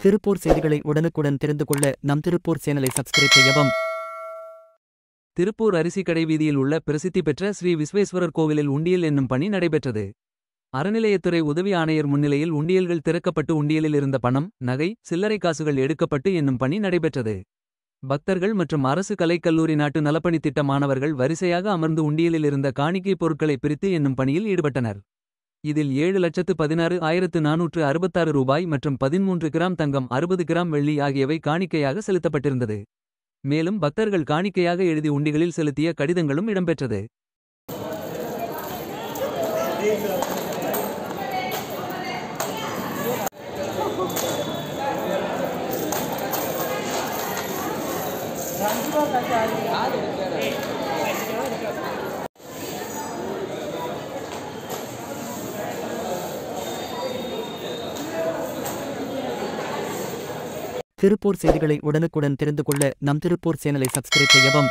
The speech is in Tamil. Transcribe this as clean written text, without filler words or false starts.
திருப்பூர் செய்திகளை உடனுக்குடன் தெரிந்து கொள்ள நம் திருப்பூர் சேனலை சப்ஸ்கிரைப் செய்யவும். திருப்பூர் அரிசிக்கடை வீதியில் உள்ள பிரசித்தி பெற்ற ஸ்ரீ விஸ்வேஸ்வரர் கோவிலில் உண்டியல் என்னும் பணி நடைபெற்றது. அறநிலையத்துறை உதவி ஆணையர் முன்னிலையில் உண்டியல்கள் திறக்கப்பட்டு உண்டியலில் இருந்த பணம், நகை, சில்லறை காசுகள் எடுக்கப்பட்டு என்னும் பணி நடைபெற்றது. பக்தர்கள் மற்றும் அரசு கலைக்கல்லூரி நாட்டு நலப்பணித் திட்ட மாணவர்கள் வரிசையாக அமர்ந்து உண்டியலில் இருந்த காணிக்கை பொருட்களை பிரித்து என்னும் பணியில் ஈடுபட்டனர். இதில் 7,16,466 ரூபாய் மற்றும் 13 கிராம் தங்கம், 60 கிராம் வெள்ளி ஆகியவை காணிக்கையாக செலுத்தப்பட்டிருந்தது. மேலும் பக்தர்கள் காணிக்கையாக எழுதி உண்டிகளில் செலுத்திய கடிதங்களும் இடம்பெற்றது. திருப்பூர் செய்திகளை உடனுக்குடன் தெரிந்து கொள்ள நம் திருப்பூர் சேனலை சப்ஸ்கிரைப் செய்யவும்.